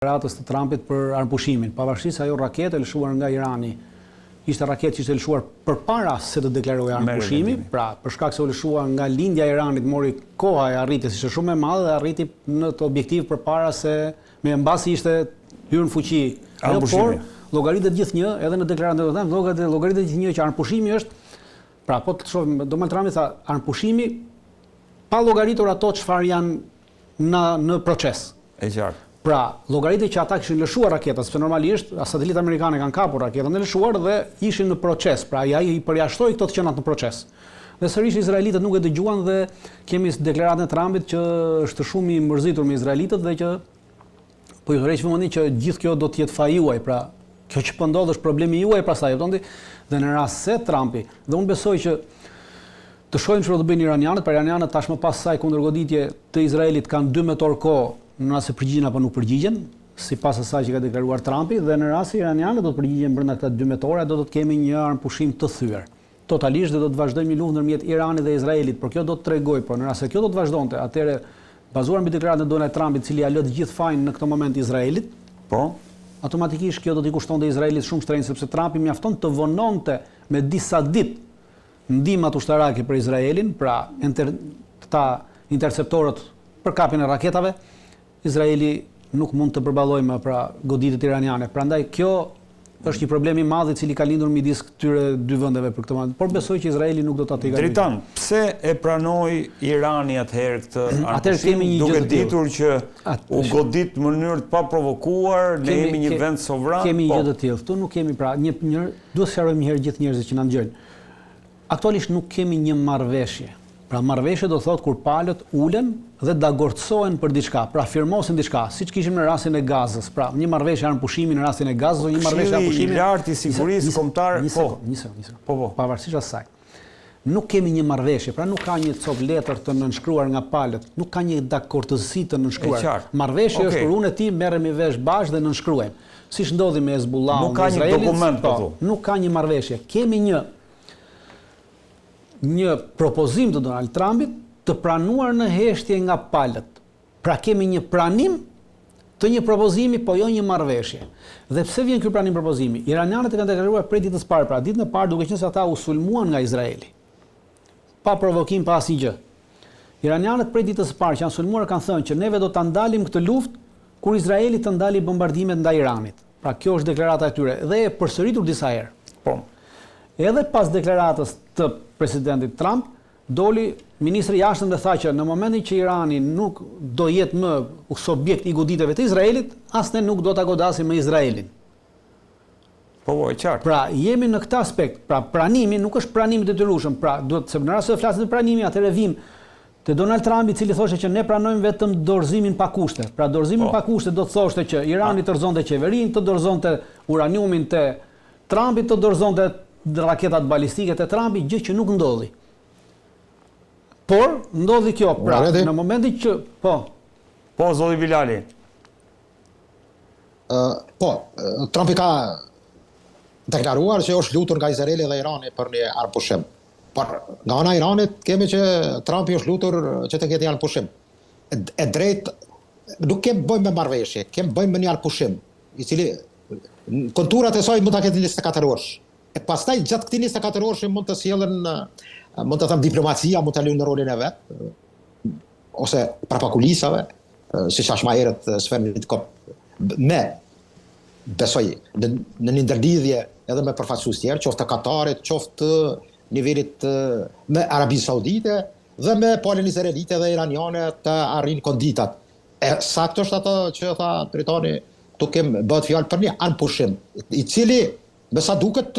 Ratës të Trumpit për armëpushimin, pavarësisht se ajo raketë e lëshuar nga Irani ishte raketë që ishte lëshuar përpara se të deklarojë armëpushimi, pra për shkak se u lëshua nga lindja e Iranit mori koha e arritjes ishte shumë e madhe dhe arriti në të objektiv përpara se me mbasi ishte hyrë në fuqi armëpushimi. Por llogaritet gjithnjë edhe në deklaratën e them, llogaritet gjithnjë që armëpushimi është, pra po të shohim Donald Trump tha armëpushimi pa llogaritur ato çfarë janë në proces. E qartë. Pra, llogaritet që ata kishin lëshuar raketat, sepse normalisht satelitë amerikanë kanë kapur raketën e lëshuar dhe ishin në proces, pra ai I përjashtoi këto të qenat në proces. Dhe sërish izraelitët nuk e dëgjuan dhe kemi deklaratën e Trumpit që është shumë I mërzitur me izraelitët dhe që po I tërheq vëmendjen që gjithë kjo do të jetë faji juaj, pra kjo që po ndodh është problemi juaj pastaj, kuptoni? Dhe në rast se Trumpi, dhe unë besoj që të shohim çfarë do bëjnë iranianët, pra iranianët tashmë pas saj kundërgoditje të Izraelit kanë 12 orë kohë në rast se përgjigjen apo nuk përgjigjen, sipas asaj që ka deklaruar Trumpi, dhe në rast se iranianët do të përgjigjen brenda këta 12 orë, do të kemi një armëpushim të thyer. Totalisht dhe do të vazhdojmë një luftë ndërmjet Iranit dhe Izraelit, por kjo do të tregoj, por në rast se kjo do të vazhdonte, atëherë bazuar mbi deklaratën e Donald Trumpit, I cili ja lë të gjithë fajin në këtë moment Izraelit, po, automatikisht kjo do t'i kushtonte Izraelit shumë shtrenjtë sepse Trumpi mjafton të vononte me disa ditë ndihmat ushtarake për Izraelin, pra këta interceptorët për kapjen e raketave. Izraeli nuk mund të përballojë me pra goditjet iraniane. Prandaj kjo është një problem I madh I cili ka lindur midis këtyre dy vendeve për këtë moment. Por besoj që Izraeli nuk do ta tejgojë. Dritan, pse e pranoi Irani atëherë këtë armëpushim duke ditur që u godit në mënyrë të paprovokuar, ne jemi një vend sovran? Kemi një gjë të tillë. Ktu nuk kemi pra duhet të sqarojmë një herë gjithë njerëzit që na ndjejnë. Aktualisht nuk kemi një marrëveshje. Pra marrëveshje do thotë kur palët ulen dhe dagorcohen për diçka, pra firmosin diçka, siç kishim në rastin e Gazës. Pra një marrëveshje armëpushimi në rastin e Gazës ose një marrëveshje armëpushimi I lartë I sigurisë kombëtare. Një sekond. Pavarësisht asaj. Nuk kemi një marrëveshje, pra nuk ka një cop letër të nënshkruar nga palët, nuk ka një dakordësi të nënshkruar. Marrëveshje është kur unë e ti merremi vesh bashkë dhe nënshkruajmë. Siç ndodhi me Hezbollah, nuk ka një dokument po. Nuk ka një marrëveshje. Kemi një propozim të Donald Trumpit të pranuar në heshtje nga palët. Pra kemi një pranim të një propozimi, po jo një marrëveshje. Dhe pse vjen ky pranim propozimi? Iranianët e kanë deklaruar prej ditës parë, pra ditën e parë duke qenë se ata u sulmuan nga Izraeli. Pa provokim, pa asnjë gjë. Iranianët prej ditës së parë që janë sulmuar kanë thënë që neve do ta ndalim këtë luftë kur Izraeli të ndali bombardimet ndaj Iranit. Pra kjo është deklarata e tyre dhe e përsëritur disa herë. Po. Edhe pas deklaratës të presidentit Trump, doli ministri I jashtëm dhe tha që në momentin që Irani nuk do jetë më subjekt I goditjeve të Izraelit, as ne nuk do ta godasim me Izraelin. Po, e qartë. Pra, jemi në këtë aspekt. Pra, pranimi nuk është pranim I detyrueshëm. Pra, duhet se në rast se flasim për pranimin, atëherë vim te Donald Trump I cili thoshte që ne pranojmë vetëm dorëzimin pa kushte. Pra, dorëzimin pa kushte do të thoshte që Irani të dorëzonte qeverinë, të dorëzonte uraniumin te Trumpi, të dorëzonte raketat balistike të Trumpi, gjë që nuk ndodhi. Por, ndodhi kjo, pra, në momentin që... Po, zoti Bilali. Trumpi ka deklaruar që është lutur nga Izraeli dhe Irani për një armëpushim. Por, nga ana e Iranit, kemi që Trumpi është lutur që të ketë një armëpushim. E drejt, nuk kemi bëjmë me marrëveshje, kemi bëjmë me një armëpushim, I cili konturat e saj mund ta ketë 24 orësh. E pastaj gjatë këtij 24 orësh mund të sjellën, mund të them diplomacia, mund të lënë rolin e vet, ose prapakulisave, siç thash më herët sferit kop. Me besoj në një ndërlidhje edhe me përfaqësues tjerë, qoftë të Katarit, qoftë të nivelit me Arabinë Saudite dhe me palën izraelite dhe iraniane të arrin konditat. E saktë është ato që tha Dritani, tu kem bëhet fjalë për një armëpushim, I cili me sa duket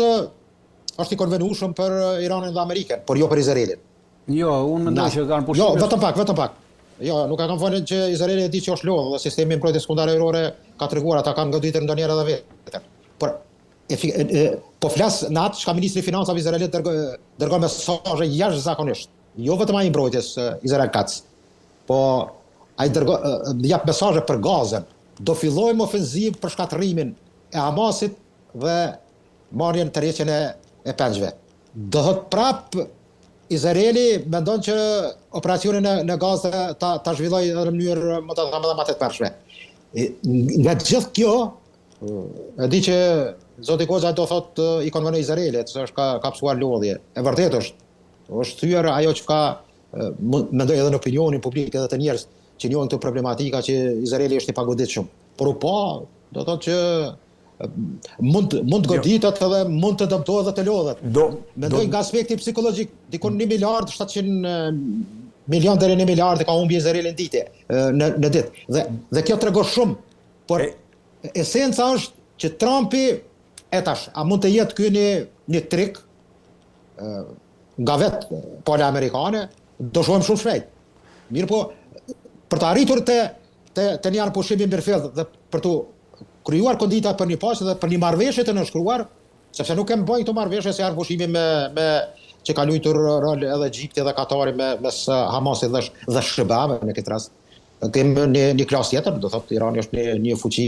është I konvenueshëm për Iranin dhe Amerikën, por jo për Izraelin. Jo, unë mendoj që kanë pushim. Jo, vetëm pak. Jo, nuk e kam folën që Izraeli e di që është lodhë dhe sistemi mbrojtje sekondare ajrore ka treguar ata kanë goditur ndonjëherë edhe vetë. Por po flas në atë çka ministri I Financave Izraelit dërgon mesazhe jashtëzakonisht. Jo vetëm ai mbrojtjes Izrael Katz. Po ai jap mesazhe për Gazën. Do fillojmë ofenzivë për shkatërrimin e Hamasit dhe marrjen tërheqjen e pengëve. Dohet prap Izraeli mendon që operacionin në Gazë ta zhvillojë në mënyrë më të tmerrshme. Nga gjithë kjo, e di që Zoti Koxha do thot i konvenoj Izraelit, se është ka psuar lodhje. E vërtet është thyer ajo që ka mendoj edhe në opinionin publik edhe të njerëz që njohin këtë problematika që Izraeli është i pagoditshëm. Por do thotë që mund të goditet edhe mund të dëmtohet dhe të lodhet. Mendoj nga aspekti psikologjik, dikon 1 miliard 700 milion deri në 1 miliard ka humbje Izraeli në ditë, në ditë. Dhe kjo tregon shumë, por esenca është që Trumpi a mund të jetë ky një trik nga vetë pala amerikane, do shohim shumë shpejt. Mirë po, për të arritur të një arpushimi mirëfill dhe për të krijuar kondita për një paqe dhe për një marrëveshje të nënshkruar, sepse nuk kemë bëjnë këto marrëveshje si arpushimi me që ka luajtur rol edhe Egjipti dhe Katari mes Hamasit dhe SHBA-ve në këtë rast. Kemë një klasë tjetër, do thotë Irani është një fuqi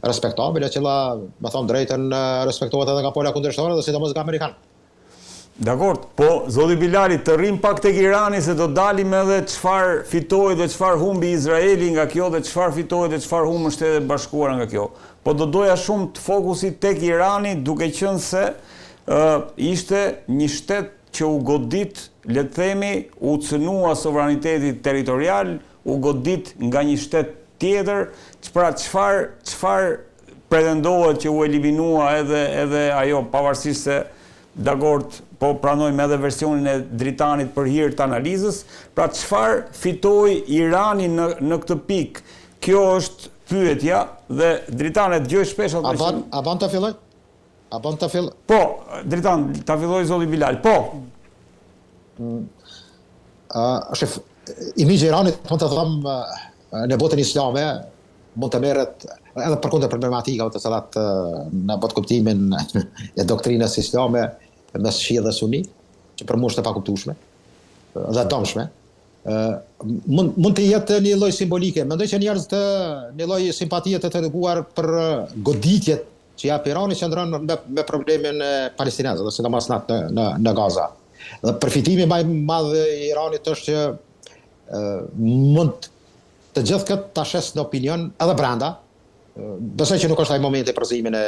respektabile, që me thonë drejtën respektohet edhe nga pola kundërshtare dhe sidomos nga amerikanë. Dakor, po zoti Bilali të rrim pak tek Irani se do dalim edhe çfarë fitoi dhe çfarë humbi Izraeli nga kjo dhe çfarë fitoi dhe çfarë humbën Shtetet e Bashkuara nga kjo. Po do doja shumë të fokusit tek Irani, duke qenë se ishte një shtet që u godit, le të themi, u cënua sovraniteti territorial, u godit nga një shtet tjetër, pra çfarë pretendohet që u eliminua edhe ajo, pavarësisht se dakord, po pranojmë edhe versionin e Dritanit për hir të analizës, pra çfarë fitoi Irani në këtë pikë? Kjo është pyetja dhe Dritani dëgjoj shpesh atë. A ban ta filloj? Po, Dritan, ta filloj zoti Bilal. Po. Shef, imizhi i Iranit, mund të them, në botën islame mund të merret edhe përkundër problematikave të cilat në botë kuptimin e doktrinës islame mes shia dhe suni, që për mua është e pakuptueshme dhe dëmshme, mund të jetë një lloj simbolike. Mendoj që njerëzit një lloj simpatie të treguar për goditjet që jap Irani qëndron me problemin palestinez, dhe sidomos në Gaza. Dhe përfitimi më i madh i Iranit është që mund të gjithë këtë ta shes në opinion edhe brenda. Besoj që nuk është ai momenti për zimin e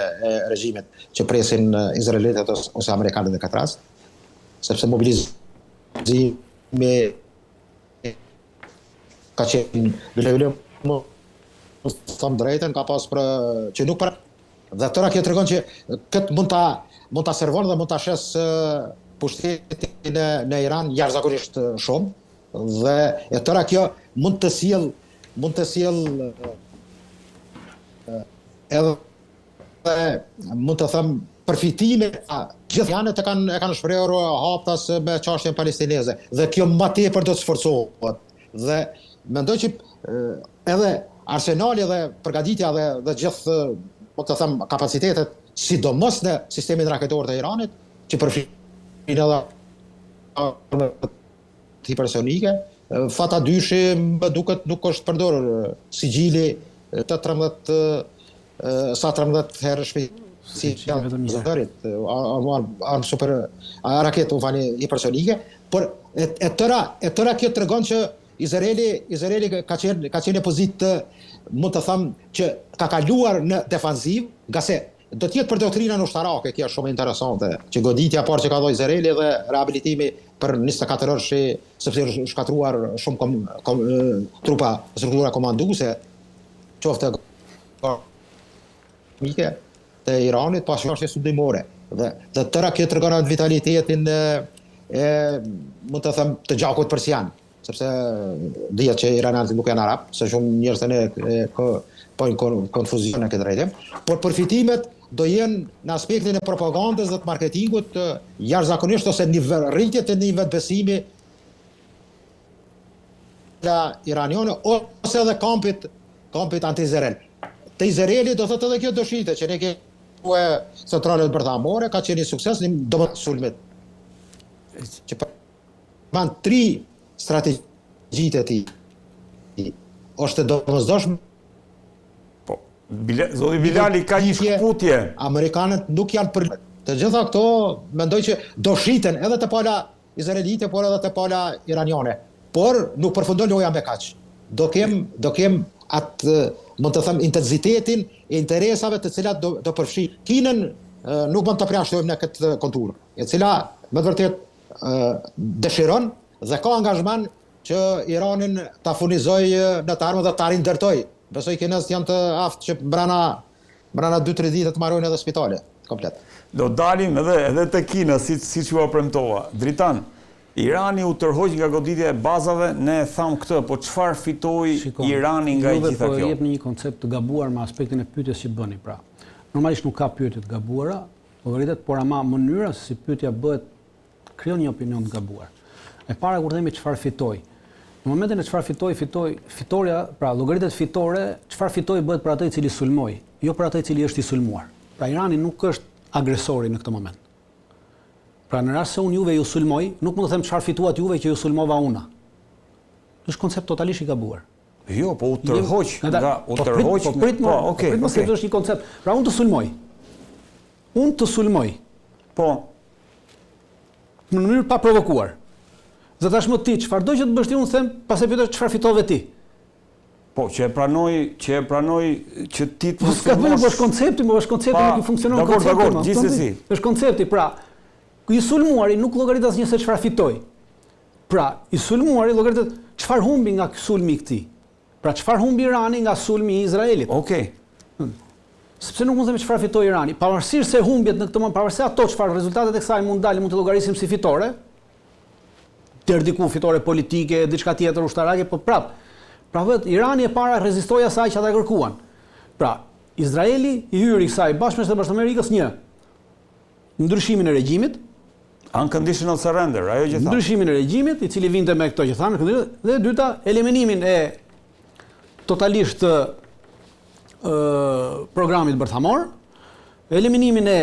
regjimit që presin izraelitët ose amerikanët në këtë rast, sepse mobilizimi ka qenë më thëmë drejten, ka pas për që nuk për dhe tëra kjo tregon që këtë mund ta servon dhe mund ta shes pushtetin në Iran jashtëzakonisht shumë dhe e tëra kjo mund të sjell edhe mund të them përfitime gjithë janë e kanë shprehur haptas me çështjen palestineze dhe kjo më tepër do të sforcohet dhe mendoj që edhe arsenali dhe përgatitja dhe gjithë mund të them kapacitetet sidomos në sistemin raketor të Iranit që përfshin edhe hipersonike fata dyshi më duket nuk është përdorur sigjili të 13 herë si zërit, armë super raketë ufani hipersonike, por e tëra kjo tregon që Izraeli ka qenë pozitë, mund të them që ka kaluar në defanziv, nga se do t'jetë për doktrinën ushtarake, kjo është shumë interesante, që goditja parë që ka dhënë Izraeli dhe reabilitimi për 24 orë sepse është shkatruar shumë trupa struktura komanduese, qoftë mike të Iranit pas çështjes sundimore dhe tëra kjo tregon atë vitalitetin mund të them të gjakut persian, sepse dihet që irananët nuk janë arab, se shumë njerëz tani po konfuzion në këtë drejtim, por përfitimet do jenë në aspektin e propagandës dhe të marketingut jashtëzakonisht ose rritje të një vetbesimi iraniane ose edhe kampit anti-Izrael. Të Izraeli do thotë edhe kjo dëshite që ne kemi centralet bërthamore, ka qenë një sukses në domosdoshmërinë sulmit. Që përmend 3 strategjitë e tij. Është domosdoshmë. Po, zoti Bilali ka një shkputje. Amerikanët nuk janë për të gjitha këto, mendoj që do shiten edhe të pala izraelite, por edhe të pala iraniane. Por nuk përfundon loja me kaq. Do kem atë, mund të them, intensitetin e interesave të cilat do përfshi Kinën, nuk mund të përjashtojmë në këtë kontur, e cila me vërtet dëshiron dhe ka angazhman që Iranin ta furnizoj në të armë dhe ta rindërtoj. Besoj kinezët janë të aftë që brana 2-3 ditë të marrojnë edhe spitale komplet. Do dalim edhe të Kina, si që u premtova. Dritan, Irani u tërhoq nga goditja e bazave, ne thamë këtë, po çfarë fitoi Irani nga gjitha kjo? Po jep në një koncept të gabuar me aspektin e pyetjes që bëni, pra. Normalisht nuk ka pyetje të gabuara, llogaritet, por ama mënyra se si pyetja bëhet krijon një opinion të gabuar. E para kur themi çfarë fitoi. Në momentin e çfarë fitoria, pra llogaritet fitore, çfarë fitoi bëhet për atë i cili sulmoi, jo për atë i cili është i sulmuar. Pra Irani nuk është agresori në këtë moment. Pra në rast se unë juve ju sulmoj, nuk mund të them çfarë fituat juve që ju sulmova una. Është koncept totalisht i gabuar. Jo, po u tërhoq Prit mos e bësh një koncept. Pra unë të sulmoj. Unë të sulmoj. Po. Në mënyrë pa provokuar. Dhe tashmë ti çfarëdo që të bësh ti unë them, pastaj pyetesh çfarë fitove ti. Po, që e pranoj që ti të mos është koncepti, nuk i funksionon koncepti. Dakor, gjithsesi. Është koncepti, pra i sulmuari nuk llogarit asnjë se çfarë fitoi. Pra, i sulmuari llogaritet çfarë humbi nga sulmi i këtij. Pra çfarë humbi Irani nga sulmi i Izraelit. Okej. Sepse nuk mund të themi çfarë fitoi Irani, pavarësisht se humbjet në këtë moment, pavarësisht ato çfarë rezultatet e kësaj mund të llogarisim si fitore, deri diku fitore politike, diçka tjetër ushtarake, po prap. Pra vetë Irani e para rezistoi asaj që ata kërkuan. Pra, Izraeli i hyri kësaj bashkë me Shtetet Bashkuara të Amerikës një ndryshimin e regjimit, unconditional surrender, ajo që thanë. Ndryshimin e regjimit, i cili vinte me këto që thanë, dhe e dyta, eliminimin e totalisht të programit bërthamor, eliminimin e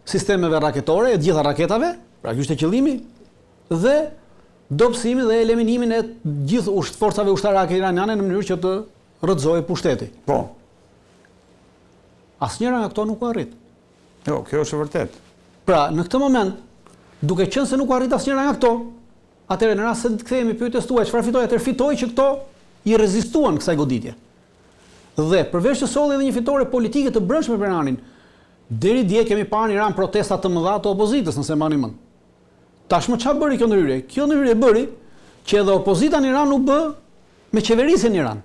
sistemeve raketore, e gjitha raketave, pra ky ishte qëllimi, dhe dobësimin dhe eliminimin e gjithë forcave ushtarake iraniane në mënyrë që të rrëzojë pushteti. Po. Asnjëra nga këto nuk u arrit. Jo, kjo është e vërtet. Pra, në këtë moment, duke qenë se nuk u arrit asnjëra nga këto, atëherë në rast se të kthehemi pyetjes tuaj, çfarë fitoi? Atëherë fitoi që këto i rezistuan kësaj goditje. Dhe përveç se solli edhe një fitore politike të brendshme për Iranin, deri dje kemi parë në Iran protesta të mëdha të opozitës, nëse mbani mend. Tashmë çfarë bëri kjo ndryrje? Kjo ndryrje bëri që edhe opozita në Iran u bë me qeverisjen në Iran.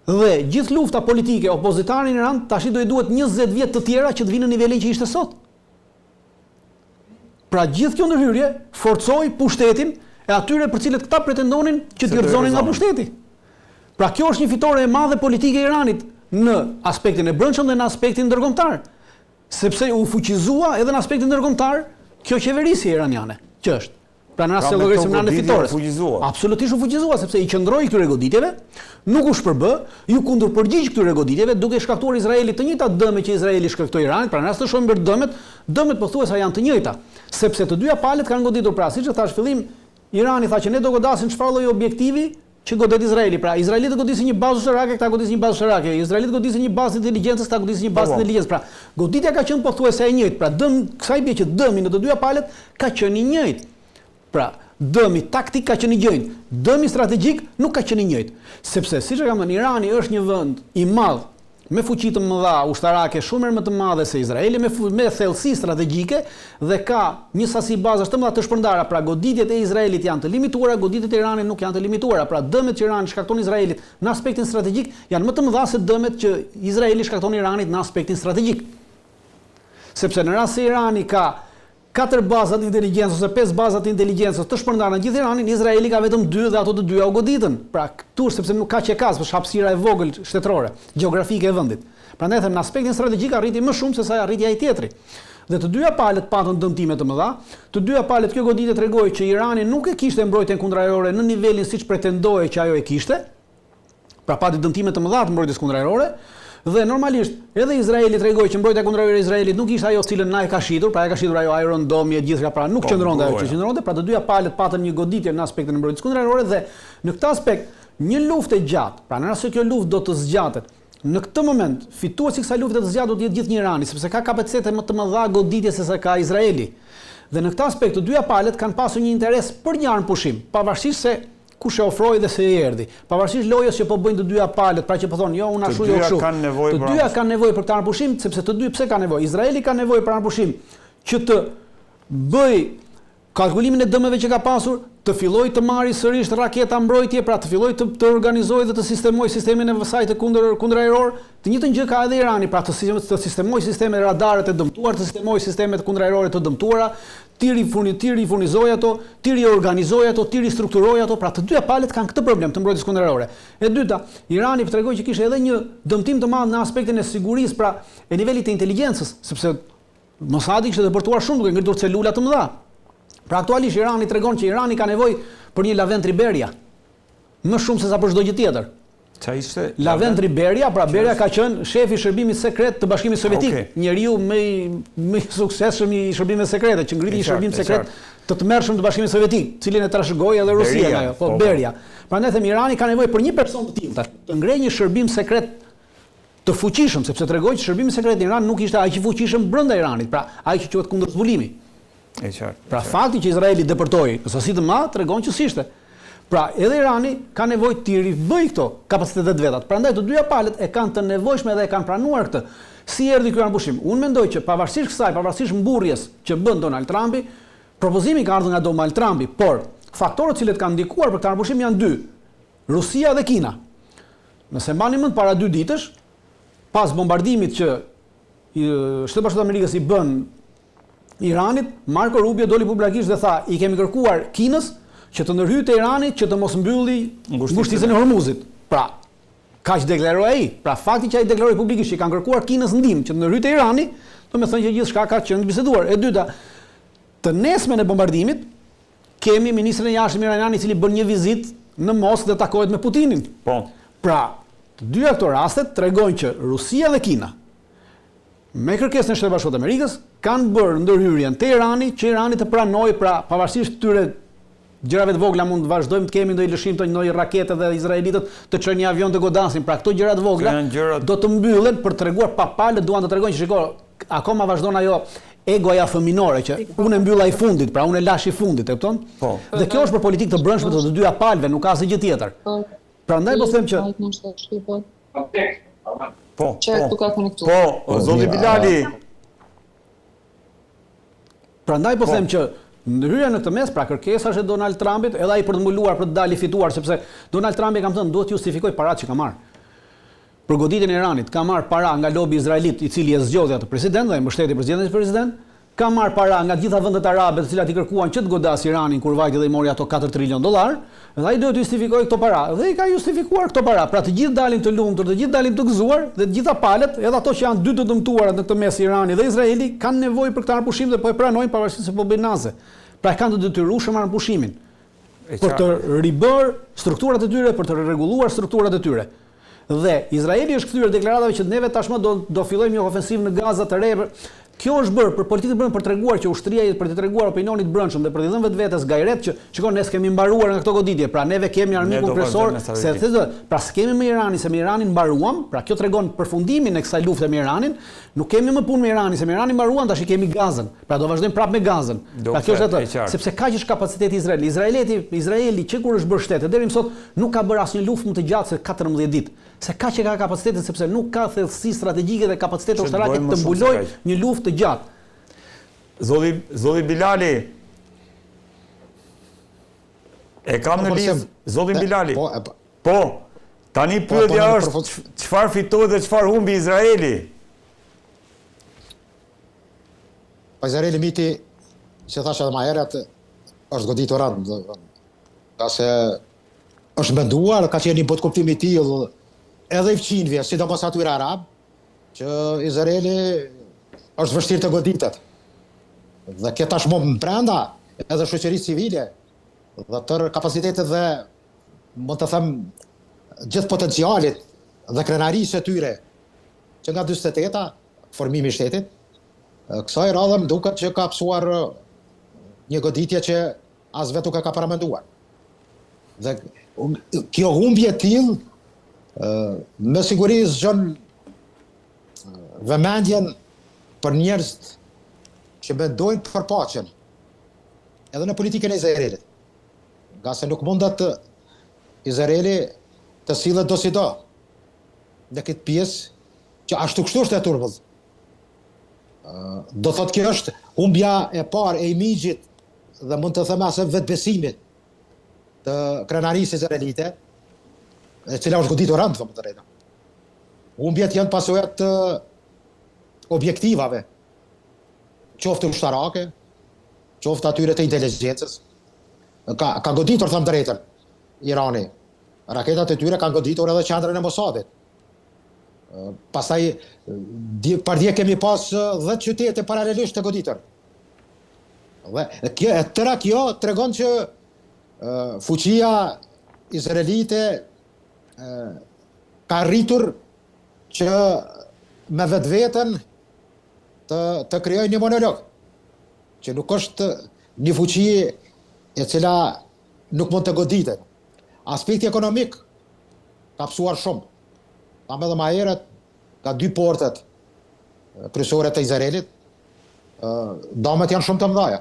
Dhe gjithë lufta politike opozitare në Iran tash do i duhet 20 vjet të tjera që të vinë në nivelin që ishte sot. Pra gjithë kjo ndryrje forcoi pushtetin e atyre për cilët këta pretendonin që t'i rrëzonin nga pushteti. Pra kjo është një fitore e madhe politike e Iranit në aspektin e brendshëm dhe në aspektin ndërkombëtar. Sepse u fuqizua edhe në aspektin ndërkombëtar kjo qeverisje iraniane, që është. Pra në rast se llogarisim në anën fitore. Absolutisht u fuqizua sepse i qëndroi këtyre goditjeve, nuk u shpërbë, ju kundërpërgjigj këtyre goditjeve duke shkaktuar Izraelit të njëjtat dëme që Izraeli shkaktoi Iranit, pra në rast të shohim për dëmet pothuajse janë të njëjta, sepse të dyja palët kanë goditur pra siç e thash fillim, Irani tha që ne do godasim çfarë lloj objektivi që godet Izraeli. Pra Izraelit godisin një bazë ushtarake, këta godisin një bazë ushtarake. Izraelit godisin një bazë inteligjencës, këta godisin një bazë inteligjencës. Pra goditja ka qenë pothuajse e njëjtë. Pra kësaj bie që dëmi në të dyja palët ka qenë i njëjtë. Pra dëmi taktik ka qenë i njëjtë, dëmi strategjik nuk ka qenë i njëjtë, sepse siç e kam thënë, Irani është një vend i madh me fuqi të mëdha ushtarake, shumë më të madhe se Izraeli, me thellësi strategjike dhe ka një sasi bazash të mëdha të shpërndara. Pra goditjet e Izraelit janë të limituara, goditjet e Iranit nuk janë të limituara. Pra dëmet që Irani shkakton Izraelit në aspektin strategjik janë më të mëdha se dëmet që Izraeli shkakton Iranit në aspektin strategjik. Sepse në rast se Irani ka 4 bazat inteligjencës ose 5 bazat inteligjencës të shpërndara në gjithë Iranin, Izraeli ka vetëm 2 dhe ato të dyja u goditën. Pra këtu sepse nuk ka qekas, për hapësira e vogël shtetërore, gjeografike e vendit. Prandaj them në aspektin strategjik arriti më shumë se sa arriti ai tjetri. Dhe të dyja palët patën dëmtime të mëdha. Të dyja palët kjo goditje tregoi që Irani nuk e kishte mbrojtjen kundërajrore në nivelin siç pretendoi që ajo e kishte. Pra pati dëmtime të mëdha të mbrojtjes kundërajrore. Dhe normalisht edhe Izraeli tregoi që mbrojtja kundërajrore e Izraelit nuk ishte ajo cilën na e ka shitur, pra e ka shitur ajo Iron Dome e gjithçka, pra nuk qëndronte ajo që qëndronte, pra të dyja palët patën një goditje në aspektin e mbrojtjes kundërajrore dhe në këtë aspekt një luftë e gjatë, pra në rast se kjo luftë do të zgjatet, në këtë moment fituesi i kësaj lufte të zgjatë do të jetë gjithë një Irani, sepse ka kapacitete më të mëdha goditje se sa ka Izraeli. Dhe në këtë aspekt të dyja palët kanë pasur një interes për një armë pushim, pavarësisht se kush e ofroi dhe se i erdhi. Pavarësisht lojës që po bëjnë të dyja palët, pra që po thonë, jo, unë ashtu jo kështu. Të dyja kanë nevojë për këtë anëpushim, sepse të dy pse kanë nevojë? Izraeli ka nevojë për anëpushim që të bëj kalkulimin e dëmeve që ka pasur, të filloj të marrë sërish raketa mbrojtje, pra të filloj të organizojë dhe të sistemoj sistemin e saj të kundërajror. Të njëjtën gjë ka edhe Irani, pra të sistemoj sisteme radare të dëmtuar, të sistemoj sisteme kundërajrore të dëmtuara, tiri furnizoj ato, tiri organizoj ato, tiri strukturoj ato, pra të dyja palët kanë këtë problem të mbrojtjes kundërajrore. E dyta, Irani tregoi që kishte edhe një dëmtim të madh në aspektin e sigurisë, pra e nivelit të inteligjencës, sepse Mossadi kishte depërtuar shumë duke ngritur celula të mëdha. Pra aktualisht Irani tregon që Irani ka nevojë për një Lavend Riberia, më shumë se sa për çdo gjë tjetër. Ç'a ishte? Lavend Riberia, pra Beria ka qenë shefi i shërbimit sekret të Bashkimit Sovjetik, njeriu më i suksesshëm i shërbimeve sekrete, që ngriti një shërbim sekret të tmerrshëm të Bashkimit Sovjetik, cilin e trashëgoi edhe Rusia ajo, po Beria. Prandaj them Irani ka nevojë për një person të tillë, të ngrejë një shërbim sekret të fuqishëm, sepse tregoi që shërbimi sekret i Iran nuk ishte aq i fuqishëm brenda Iranit, pra ai që quhet kundër zbulimi. E qartë. Pra fakti që Izraeli depërtoi në sasi të madh tregon që s'ishte. Pra edhe Irani ka nevojë të ribëj këto kapacitetet vetat. Prandaj të dyja palët e kanë të nevojshme dhe e kanë pranuar këtë. Si erdhi ky anëpushim? Unë mendoj që pavarësisht kësaj, pavarësisht mburrjes që bën Donald Trumpi, propozimi ka ardhur nga Donald Trumpi, por faktorët që kanë ndikuar për këtë anëpushim janë dy: Rusia dhe Kina. Nëse mbani mend para 2 ditësh, pas bombardimit që Shtetet Bashkuara të Amerikës i bën Iranit, Marco Rubio doli publikisht dhe tha, i kemi kërkuar Kinës që të ndërhyjë te Irani që të mos mbylli ngushticën e Hormuzit. Pra, kaq deklaroi ai. Pra fakti që ai deklaroi publikisht që kanë kërkuar Kinës ndihmë që të ndërhyjë te Irani, do të thonë që gjithçka ka qenë biseduar. E dyta, të nesmen e bombardimit kemi ministrin e jashtëm iranian i cili bën një vizitë në Moskë dhe takohet me Putinin. Po. Pra, të dyja këto rastet tregojnë që Rusia dhe Kina me kërkesën e Shtetit Bashkuar të Amerikës kanë bërë ndërhyrjen te Irani, që Irani të pranojë, pra pavarësisht këtyre gjërave të vogla mund të vazhdojmë të kemi ndonjë lëshim të ndonjë rakete dhe izraelitët të çojnë një avion të godasin, pra këto gjëra të vogla do të mbyllen për treguar pa palë, duan të tregojnë që shiko, akoma vazhdon ajo egoja fëminore që unë e mbylla i fundit, pra unë e lash i fundit, e kupton? Po. Dhe kjo është për politikë të brendshme të dyja palëve, nuk ka asgjë gjë tjetër. Prandaj po them që Po, zoti Bilali. Bilali. Prandaj po them që ndryrja në këtë mes, pra kërkesa është e Donald Trumpit, edhe ai për të mbuluar për të dalë fituar, sepse Donald Trumpi kam thënë duhet justifikoj paratë që ka marrë. Për goditjen e Iranit, ka marrë para nga lobi izraelit, i cili e zgjodhi atë president dhe e mbështeti presidentin president, ka marrë para nga gjitha vendet arabe, të cilat i kërkuan që të godasë Iranin kur vajti dhe i mori ato $4 trilion, dhe ai duhet të justifikojë këto para. Dhe i ka justifikuar këto para. Pra të gjithë dalin të lumtur, të gjithë dalin të gëzuar, dhe të gjitha palët, edhe ato që janë dy të dëmtuara në këtë mes, Irani dhe Izraeli, kanë nevojë për këtë anëpushim dhe po e pranojnë pavarësisht se po bëjnë naze. Pra kanë të detyrueshëm anëpushimin për të ribër strukturat e tyre, për të rregulluar strukturat e tyre. Dhe Izraeli është kthyer deklaratave që neve tashmë do fillojmë një ofensivë në Gaza të re. Kjo është bërë për politikën brendshme, për treguar që ushtria, për të treguar opinionit brendshëm dhe për të dhënë vetvetes gajret që shikon ne kemi mbaruar nga këto goditje. Pra neve kemi armikun kryesor, pra s'kemi me Iranin, se me Iranin mbaruam. Pra kjo tregon përfundimin e kësaj lufte me Iranin. Nuk kemi më punë me Iranin, se me Iranin mbaruam, tash kemi Gazën. Pra do vazhdojmë prapë me Gazën. Pra kjo është atë, sepse kaq është kapaciteti i Izraelit. Izraeli që kur është bërë shtet, deri më sot nuk ka bërë asnjë luftë më të gjatë se 14 ditë. Se kaq e ka kapacitetin, sepse nuk ka thellësi strategjike dhe kapacitet ushtarake të mbulojë një luftë të gjatë. Zoti Bilali. E kam në listë zotin Bilali. Po. Tani pyetja është çfarë fitoi dhe çfarë humbi Izraeli? Pa Izraeli miti, që thash edhe më herët, është goditur rënd. Ka se është menduar, ka qenë një botë kuptimi i tillë edhe i fqinjve, sidomos atyre arab, që Izraeli është vështirë të goditet. Dhe kjo tashmë brenda edhe shoqërisë civile dhe tërë kapacitetet dhe mund të them gjithë potencialit dhe krenarisë e tyre që nga 48-a formimi i shtetit, kësaj radhe më duket që ka pësuar një goditje që as vetë nuk e ka paramenduar. Dhe kjo humbje e tillë me siguri zgjon vëmendjen për njerëz që mendojnë për paqen edhe në politikën e Izraelit. Nga se nuk mundet Izraeli të sillet do si do në këtë pjesë që ashtu kështu është e turbull. Do thotë kjo është humbja e parë e imigjit dhe mund të them asë vetbesimit të krenarisë izraelite, e cila është goditur rënd, thonë të drejta. Humbjet janë pasojat të objektivave, qoftë ushtarake, qoftë atyre të inteligjencës. Ka goditur, thëmë drejtën, Irani. Raketat e tyre kanë goditur edhe qendrën e Mossadit. Pastaj, për dje kemi pas 10 qytete paralelisht të goditur. Dhe tëra kjo tregon që fuqia izraelite ka rritur që me vetveten të krijojë një monolog, që nuk është një fuqi e cila nuk mund të goditet. Aspekti ekonomik ka pësuar shumë. Kam edhe ma herët ka 2 portet kryesore të Izraelit, damet janë shumë të mëdhaja.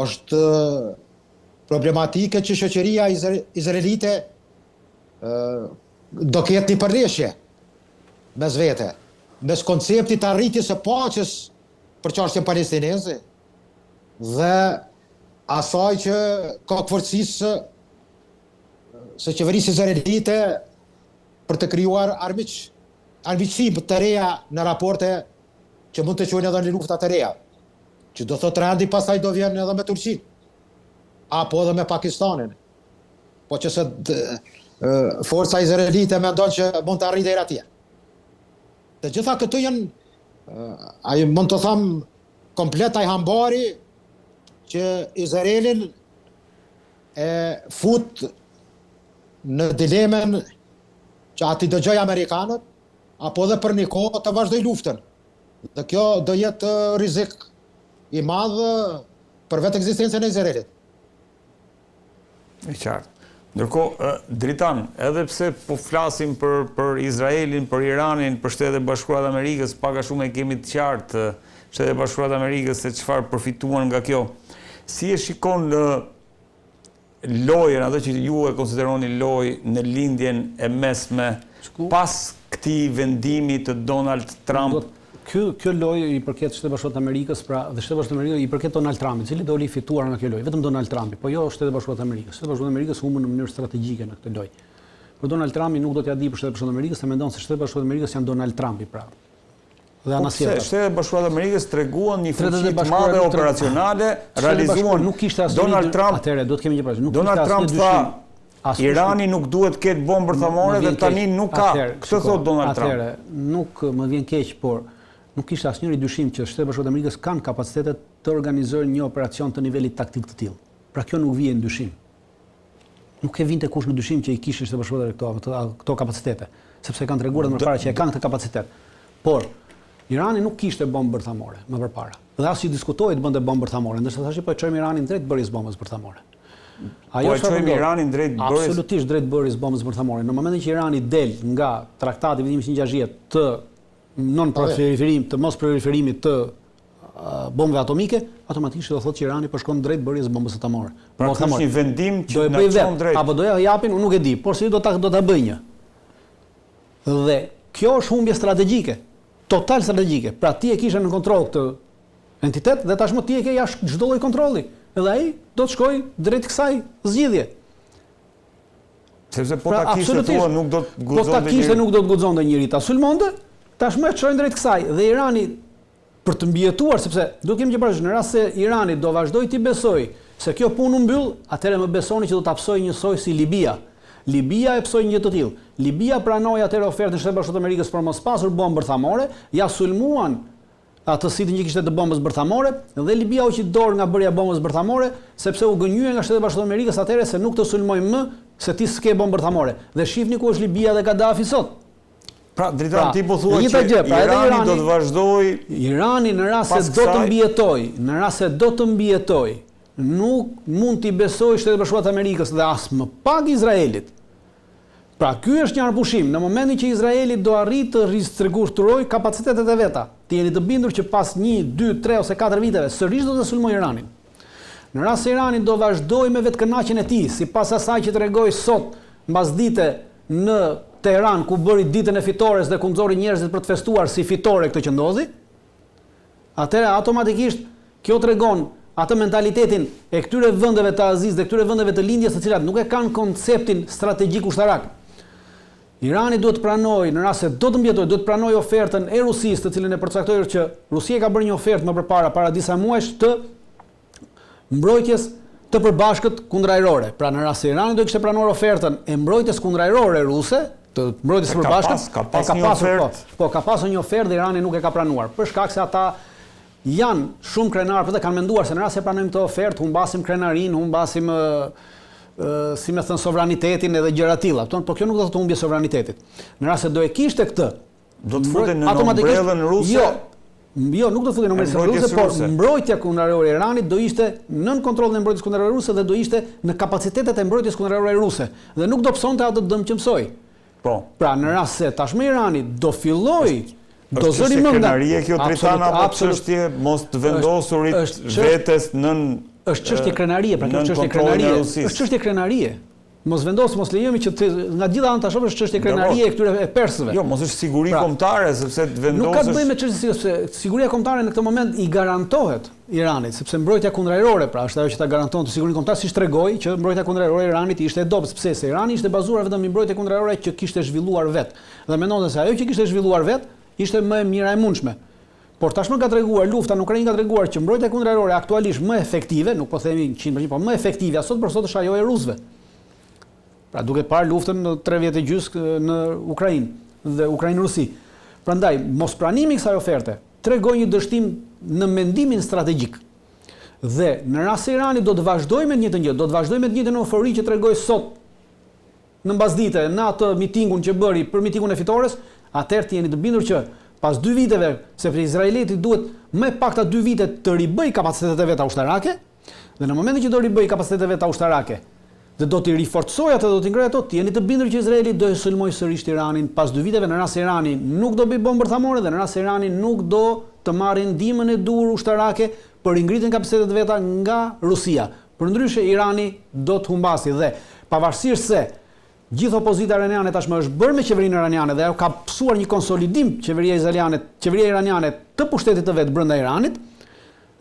Është problematike që shoqëria izraelite do ketë një përreshje mes vete, mes konceptit të arritjes së paqes për çështjen palestineze dhe asaj që ka forcisë së qeverisë izraelite për të krijuar armiqësi të reja në raporte që mund të quhen edhe në lufta të reja, që do thotë rendi pastaj do vjen edhe me Turqinë, apo edhe me Pakistanin, po që se forca izraelite mendon që mund të arrijë deri atje. Të gjitha këto janë, mund të them, komplet ai hambari që Izraelin e fut në dilemen që ati dëgjoj Amerikanët, apo edhe për një kohë të vazhdoj luftën. Dhe kjo do jetë rrezik i madh për vetë ekzistencën e Izraelit. E qartë. Ndërkohë, Dritan, edhe pse po flasim për Izraelin, për Iranin, për Shtetet e Bashkuara të Amerikës, pak a shumë e kemi të qartë Shtetet e Bashkuara të Amerikës se çfarë përfituan nga kjo. Si e shikon lojën, ato që ju e konsideroni lojë në lindjen e mesme pas këtij vendimi të Donald Trump? Kjo lojë i përket Shtetet Bashkuara të Amerikës, pra dhe Shtetet Bashkuara të Amerikës i përket Donald Trumpit, i cili doli i fituar nga kjo lojë, vetëm Donald Trumpi, po jo Shtetet Bashkuara të Amerikës. Shtetet Bashkuara të Amerikës humbën në mënyrë strategjike në këtë lojë. Por Donald Trumpi nuk do t'ia di për Shtetet Bashkuara të Amerikës, se mendon se Shtetet Bashkuara të Amerikës janë Donald Trumpi, pra. Dhe anasjellta. Shtetet Bashkuara të Amerikës treguan një fuqi të madhe operacionale, realizuan Donald Trump. Atëherë do të kemi një parasysh. Donald Trump tha Irani nuk duhet të ketë bombë bërthamore dhe tani nuk ka. Këtë thot Donald Trump. Atëherë nuk më vjen keq, por nuk kishte asnjëri dyshim që Shtetet Bashkuara të Amerikës kanë kapacitetet të organizojnë një operacion të nivelit taktik të tillë. Pra kjo nuk vjen në dyshim. Nuk e vinte kush në dyshim që i kishin Shtetet Bashkuara këto kapacitete, sepse kanë treguar më parë që e kanë këtë kapacitet. Por Irani nuk kishte bombë bërthamore më përpara. Dhe as i diskutoi të bënte bombë bërthamore, ndërsa tash po e çojmë Iranin drejt bërjes bombës bërthamore. Po e çojmë Iranin drejt bërjes. Absolutisht drejt bërjes bombës bërthamore. Në momentin që Irani del nga traktati vendimi 160 të të mos proliferimit të bombëve atomike, automatikisht do thotë që Irani po shkon drejt bërjes bombës bërthamore. Pra është një vendim që na çon drejt. Apo do ja japin, unë nuk e di, por se do ta bëj një. Dhe kjo është humbje strategjike. Total strategjike. Pra ti e kishe në kontroll këtë entitet dhe tashmë ti e ke jashtë çdo lloj kontrolli. Edhe ai do të shkojë drejt kësaj zgjidhje. Sepse po ta kishte thua nuk do të guxonte. Po ta kishte nuk do të guxonte njëri ta sulmonte, tashmë e çojnë drejt kësaj dhe Irani për të mbijetuar, sepse do kemi që parasysh në rast se Irani do vazhdojë të besojë se kjo punë u mbyll, atëherë më besoni që do ta psojë njësoj si Libia. Libia e psoi një të tillë. Libia pranoi atëherë ofertën e Shtetit Bashkuar të Amerikës për mos pasur bombë bërthamore, ja sulmuan atë sitin që kishte të bombës bërthamore dhe Libia u qit dorë nga bërja bombës bërthamore sepse u gënjye nga Shtetet Bashkuara të Amerikës atëherë se nuk të sulmojmë më se ti s'ke bombë bërthamore. Dhe shihni ku është Libia dhe Gaddafi sot. Pra, Dritan, ti po thua që Irani do të vazhdojë. Irani në rast se do të mbijetojë, nuk mund t'i besojë Shtetet Bashkuara të Amerikës dhe as më pak Izraelit. Pra, ky është një arpushim. Në momentin që Izraeli do arrit të ristrukturojë kapacitetet e veta, të jeni të bindur që pas 1, 2, 3 ose 4 viteve sërish do të sulmojë Iranin. Në rast se Irani do vazhdoj me vetëkënaqjen e tij, sipas asaj që tregoi sot mbas dite në Teheran, ku bëri ditën e fitores dhe ku nxori njerëzit për të festuar si fitore këtë që ndodhi, atëherë automatikisht kjo tregon atë mentalitetin e këtyre vendeve të Azisë dhe këtyre vendeve të lindjes, të cilat nuk e kanë konceptin strategjik ushtarak. Irani duhet të pranojë, në rast se do të mbjetojë, duhet të pranojë ofertën e Rusisë, të cilën e përcaktoi që Rusia ka bërë një ofertë më përpara, para disa muajsh, të mbrojtjes të përbashkët kundërajrore. Pra në rast se Irani do kishte pranuar ofertën e mbrojtjes kundërajrore ruse, të mbrojtjes së përbashkët, ka pasur një ofertë dhe Irani nuk e ka pranuar, për shkak se ata janë shumë krenarë dhe kanë menduar se në rast se pranojmë këtë ofertë, humbasim krenarinë, humbasim si me thënë sovranitetin edhe gjëra të tilla. Po kjo nuk do të humbje sovranitetit. Në rast se do e kishte këtë, do të futen në ombrellën ruse. Jo, nuk do të futen në ombrellën ruse, por mbrojtja kundërajrore e Iranit do ishte nën kontrollin e mbrojtjes kundërajrore ruse dhe do ishte në kapacitetet e mbrojtjes kundërajrore ruse dhe nuk do psonte atë dëm që mësoi. Po. Pra në rast se tashmë Irani do filloj do zëri më nga kjo Dritana apo çështje mos të vendosurit vetes nën është çështje krenarie, pra kjo është çështje krenarie. Është çështje krenarie. Mos vendos, mos lejojmë që nga gjitha anët tash është çështje krenarie e këtyre e persëve. Jo, mos është siguri kombëtare sepse të vendosësh. Nuk ka të bëjë me çështje se siguria kombëtare në këtë moment i garantohet Iranit, sepse mbrojtja kundërajrore, pra është ajo që ta garanton të sigurinë kombëtare, siç tregoi që mbrojtja kundërajrore e Iranit ishte e dobët, sepse Irani ishte bazuar vetëm në mbrojtje kundërajrore që kishte zhvilluar vet. Dhe mendonte se ajo që kishte zhvilluar vet ishte më e mira e mundshme. Por tashmë ka treguar lufta në Ukrainë, ka treguar që mbrojtja kundërajrore aktualisht më efektive, nuk po themi 100%, por më efektive sot për sot është ajo e rusëve. Pra duke parë luftën në 3 vjet e gjys në Ukrainë dhe Ukrainë-Rusi. Prandaj mos pranimi i kësaj oferte tregon një dështim në mendimin strategjik. Dhe në rast se Irani do të vazhdojë me të njëjtën gjë, do të vazhdojë me të njëjtën eufori që tregoi sot në mbasdite në atë mitingun që bëri për mitingun e fitores, atëherë jeni të bindur që pas 2 viteve, sepse Izraeliti duhet më pakta 2 vite të ribëj kapacitetet e veta ushtarake, dhe në momentin që do ribëj kapacitetet e veta ushtarake, dhe do t'i riforcojë atë, do t'i ngrej ato, jeni të bindur që Izraeli do e sulmojë sërish Iranin pas 2 viteve, në rast se Irani nuk do bëj bombë bërthamore dhe në rast se Irani nuk do të marrë ndihmën e dur ushtarake për ngritjen e kapacitetet e veta nga Rusia. Përndryshe Irani do të humbasi dhe pavarësisht se gjithë opozita iraniane tashmë është bërë me qeverinë iraniane dhe ajo ka pësuar një konsolidim qeveria iraniane të pushtetit të vet brenda Iranit.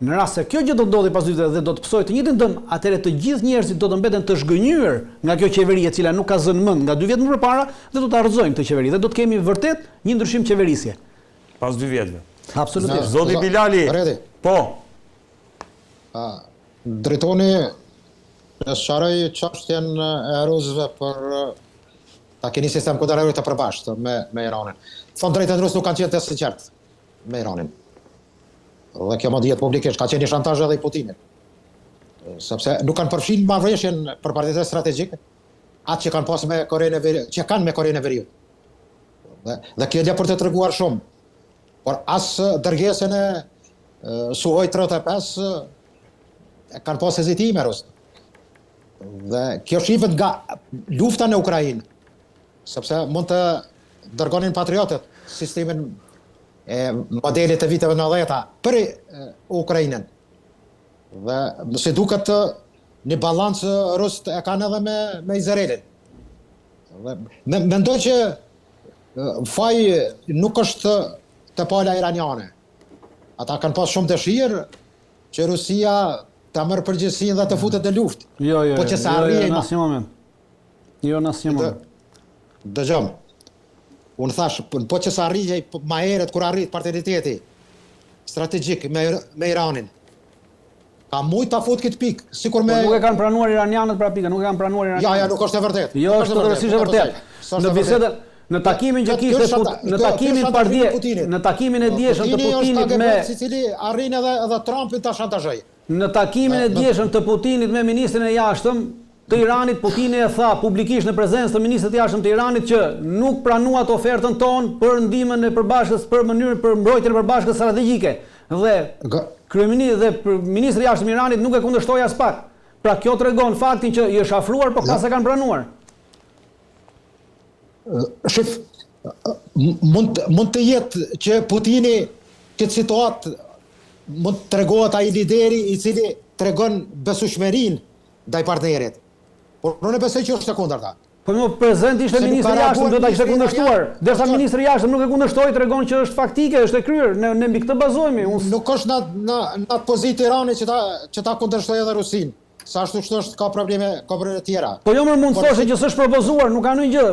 Në rast se kjo gjë do të ndodhi pas 2 viteve dhe do të pësojë të njëjtin dëm, atëherë të gjithë njerëzit do të mbeten të zhgënjur nga kjo qeveri e cila nuk ka zënë mend nga 2 vjet më parë dhe do ta rrëzojmë këtë qeveri dhe do të kemi vërtet një ndryshim qeverisje. Pas 2 vjetëve. Absolutisht. Zoti Bilali. Po. Drejtoni në sharoj çështjen e rusëve për ta keni sistem kundërajror të përbashkët me Iranin. Thonë drejtën rusë nuk kanë qenë të sinqert me Iranin. Dhe kjo më dihet publikisht, ka qenë një shantazh edhe i Putinit. Sepse nuk kanë përfshin marrëveshjen për partitë strategjike, atë që kanë pas me Korenë e Veriut, që kanë me Korenë e Veriut. Dhe kjo për të treguar shumë. Por as dërgesën e Suhoj 35 kanë pas hezitime rusë. Dhe kjo shifet nga lufta në Ukrainë, sepse mund të dërgonin patriotët sistemin e modelit e viteve 90 për Ukrainën. Dhe si duket një balancë rusët e kanë edhe me Izraelin. Mendoj që faji nuk është të pala iraniane. Ata kanë pas shumë dëshirë që Rusia ta merr përgjegjësinë dhe të futet në luftë. Jo, po që sa arrijë në asnjë moment. Jo në asnjë moment. Dëgjom. Unë thash, po që sa arrijë më herët kur arrit partneriteti strategjik me Iranin. Ka mujt ta fut këtë pikë, sikur me nuk e kanë pranuar iranianët pra pikë, nuk e kanë pranuar iranianët. Ja, nuk është e vërtetë. Jo, është totalisht e vërtetë. Në bisedën në takimin që kishte në takimin e dieshëm të Putinit me Sicili arrin edhe Trumpin ta shantazhoi. Në takimin e dieshëm të Putinit me ministrin e jashtëm të Iranit, Putini e tha publikisht në prezencë të ministrit të jashtëm të Iranit që nuk pranuat ofertën tonë për ndihmën e përbashkës për mënyrën për mbrojtjen e përbashkës strategjike. Dhe kryeministri dhe ministri i jashtëm i Iranit nuk e kundërshtoi as pak. Pra kjo tregon faktin që i është afruar, por pas e kanë pranuar. Shif, mund të jetë që Putini këtë situatë mund të tregohet ai lideri i cili tregon besueshmërinë ndaj partnerit. Por unë besoj që është e kundërta. Po në prezent ishte Se nuk ministri ka jashtëm, reaguar do ta kishte ministri kundërshtuar. italian. Derisa ministri jashtëm nuk e kundërshtoi, tregon që është faktike, është e kryer. Ne mbi këtë bazohemi. Nuk është në atë pozitë Irani që ta kundërshtojë edhe Rusinë. Sa ashtu është ka probleme tjera. Po jo më mund të thoshe që s'është propozuar, nuk ka ndonjë gjë.